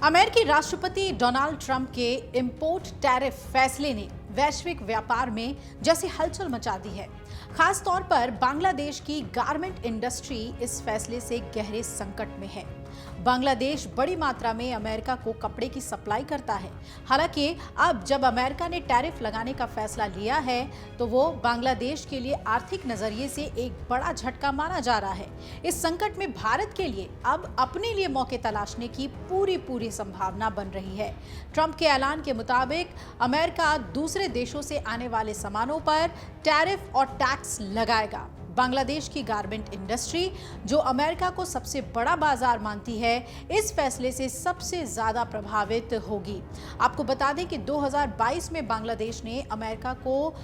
अमेरिकी राष्ट्रपति Donald Trump के इंपोर्ट टैरिफ फैसले ने वैश्विक व्यापार में जैसे हलचल मचा दी है। खास तौर पर बांग्लादेश की गारमेंट इंडस्ट्री इस फैसले से गहरे संकट में है। बांग्लादेश बड़ी मात्रा में अमेरिका को कपड़े की सप्लाई करता है। हालांकि अब जब अमेरिका ने टैरिफ लगाने का फैसला लिया है तो वो बांग्लादेश के लिए आर्थिक नजरिए से एक बड़ा झटका माना जा रहा है। इस संकट में भारत के लिए अब अपने लिए मौके तलाशने की पूरी संभावना बन रही है। ट्रंप के ऐलान के मुताबिक अमेरिका दूसरे देशों से आने वाले सामानों पर टैरिफ और टैक्स लगाएगा। बांग्लादेश की गारमेंट इंडस्ट्री, जो अमेरिका को सबसे बड़ा बाजार मानती है, इस फैसले से सबसे ज्यादा प्रभावित होगी। आपको बता दें कि 2022 में बांग्लादेश ने अमेरिका को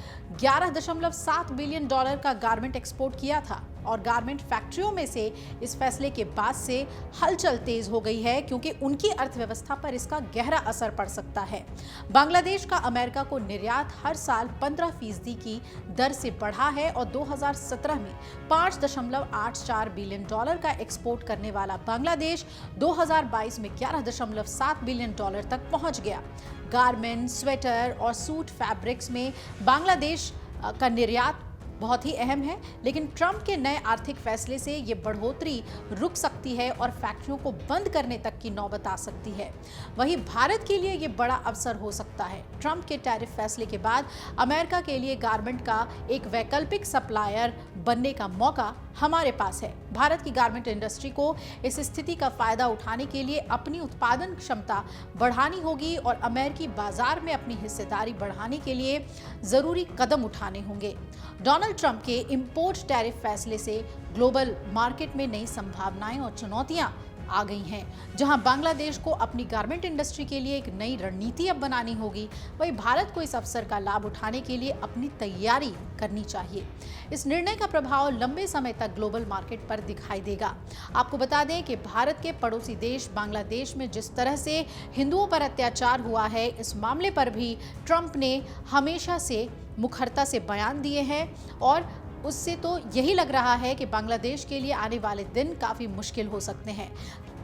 11.7 बिलियन डॉलर का गारमेंट एक्सपोर्ट किया था और गारमेंट फैक्ट्रियों में से इस फैसले के बाद से हलचल तेज हो गई है, क्योंकि उनकी अर्थव्यवस्था पर इसका गहरा असर पड़ सकता है। बांग्लादेश का अमेरिका को निर्यात हर साल 15% की दर से बढ़ा है और 2017 में 5.84 बिलियन डॉलर का एक्सपोर्ट करने वाला बांग्लादेश 2022 में 11.7 बिलियन डॉलर तक पहुंच गया। गारमेंट, स्वेटर और सूट फैब्रिक्स में बांग्लादेश का निर्यात बहुत ही अहम है, लेकिन ट्रंप के नए आर्थिक फैसले से ये बढ़ोतरी रुक सकती है और फैक्ट्रियों को बंद करने तक की नौबत आ सकती है। वहीं भारत के लिए ये बड़ा अवसर हो सकता है। ट्रंप के टैरिफ फैसले के बाद अमेरिका के लिए गारमेंट का एक वैकल्पिक सप्लायर बनने का मौका हमारे पास है। भारत की गारमेंट इंडस्ट्री को इस स्थिति का फायदा उठाने के लिए अपनी उत्पादन क्षमता बढ़ानी होगी और अमेरिकी बाजार में अपनी हिस्सेदारी बढ़ाने के लिए जरूरी कदम उठाने होंगे। डोनाल्ड ट्रंप के इंपोर्ट टैरिफ फैसले से ग्लोबल मार्केट में नई संभावनाएं और चुनौतियां आ गई हैं। जहां बांग्लादेश को अपनी गारमेंट इंडस्ट्री के लिए एक नई रणनीति अब बनानी होगी, वहीं भारत को इस अवसर का लाभ उठाने के लिए अपनी तैयारी करनी चाहिए। इस निर्णय का प्रभाव लंबे समय तक ग्लोबल मार्केट पर दिखाई देगा। आपको बता दें कि भारत के पड़ोसी देश बांग्लादेश में जिस तरह से हिंदुओं पर अत्याचार हुआ है, इस मामले पर भी ट्रंप ने हमेशा से मुखरता से बयान दिए हैं और उससे तो यही लग रहा है कि बांग्लादेश के लिए आने वाले दिन काफी मुश्किल हो सकते हैं।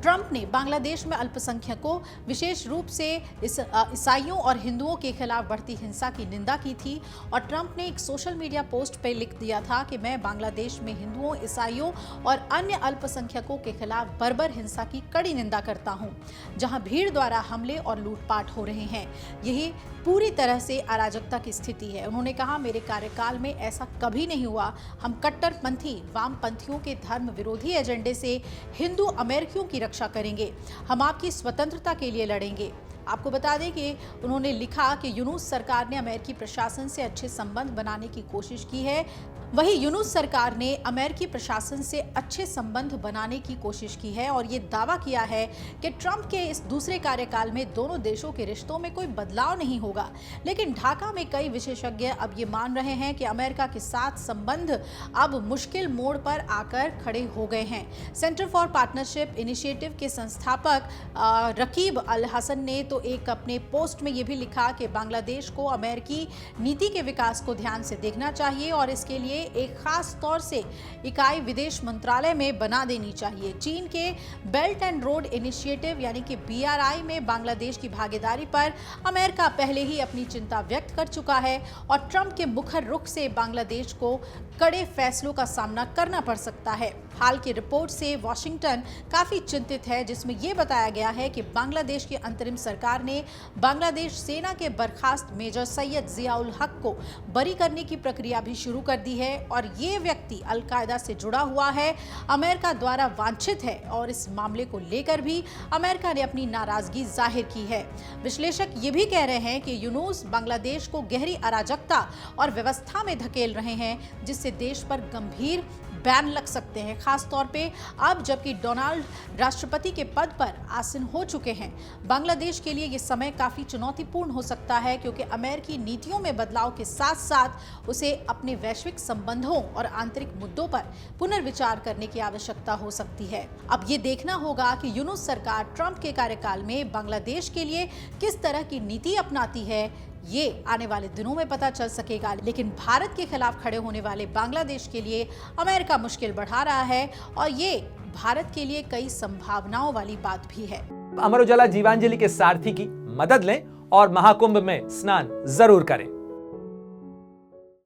ट्रंप ने बांग्लादेश में अल्पसंख्यकों, विशेष रूप से ईसाइयों और हिंदुओं के खिलाफ बढ़ती हिंसा की निंदा की थी और ट्रंप ने एक सोशल मीडिया पोस्ट पर लिख दिया था कि मैं बांग्लादेश में हिंदुओं, ईसाइयों और अन्य अल्पसंख्यकों के खिलाफ बर्बर हिंसा की कड़ी निंदा करता हूं, जहां भीड़ द्वारा हमले और लूटपाट हो रहे हैं। यही पूरी तरह से अराजकता की स्थिति है। उन्होंने कहा, मेरे कार्यकाल में ऐसा कभी नहीं हुआ। हम कट्टरपंथी वामपंथियों के धर्म विरोधी एजेंडे से हिंदू अमेरिकियों की रक्षा करेंगे। हम आपकी स्वतंत्रता के लिए लड़ेंगे। आपको बता दें कि उन्होंने लिखा कि यूनुस सरकार ने अमेरिकी प्रशासन से अच्छे संबंध बनाने की कोशिश की है। वहीं यूनुस सरकार ने अमेरिकी प्रशासन से अच्छे संबंध बनाने की कोशिश की है और ये दावा किया है कि ट्रंप के इस दूसरे कार्यकाल में दोनों देशों के रिश्तों में कोई बदलाव नहीं होगा। लेकिन ढाका में कई विशेषज्ञ अब ये मान रहे हैं कि अमेरिका के साथ संबंध अब मुश्किल मोड़ पर आकर खड़े हो गए हैं। सेंटर फॉर पार्टनरशिप इनिशिएटिव के संस्थापक रकीब अल हसन ने तो एक अपने पोस्ट में ये भी लिखा कि बांग्लादेश को अमेरिकी नीति के विकास को ध्यान से देखना चाहिए और इसके लिए एक खास तौर से इकाई विदेश मंत्रालय में बना देनी चाहिए। चीन के बेल्ट एंड रोड इनिशिएटिव यानी कि BRI में बांग्लादेश की भागीदारी पर अमेरिका पहले ही अपनी चिंता व्यक्त कर चुका है और ट्रंप के मुखर रुख से बांग्लादेश को कड़े फैसलों का सामना करना पड़ सकता है। हाल की रिपोर्ट से वॉशिंगटन काफी चिंतित है, जिसमें यह बताया गया है कि बांग्लादेश की अंतरिम सरकार ने बांग्लादेश सेना के बर्खास्त मेजर सैयद जियाउल हक को बरी करने की प्रक्रिया भी शुरू कर दी है और ये व्यक्ति अलकायदा से जुड़ा हुआ है, अमेरिका द्वारा वांछित है और इस मामले को लेकर भी अमेरिका ने अपनी नाराजगी जाहिर की है। विश्लेषक ये भी कह रहे हैं कि यूनुस बांग्लादेश को गहरी अराजकता और व्यवस्था में धकेल रहे हैं, जिससे देश पर गंभीर बैन लग सकते हैं, खास तौर पे अब जबकि डोनाल्ड राष्ट्रपति के पद पर आसीन हो चुके हैं। बांग्लादेश के लिए ये समय काफी चुनौतीपूर्ण हो सकता है, क्योंकि अमेरिकी नीतियों में बदलाव के साथ साथ उसे अपने वैश्विक संबंधों और आंतरिक मुद्दों पर पुनर्विचार करने की आवश्यकता हो सकती है। अब ये देखना होगा कि यूनुस सरकार ट्रंप के कार्यकाल में बांग्लादेश के लिए किस तरह की नीति अपनाती है। ये आने वाले दिनों में पता चल सकेगा, लेकिन भारत के खिलाफ खड़े होने वाले बांग्लादेश के लिए अमेरिका मुश्किल बढ़ा रहा है और ये भारत के लिए कई संभावनाओं वाली बात भी है। अमर उजाला जीवांजलि के सारथी की मदद लें और महाकुंभ में स्नान जरूर करें।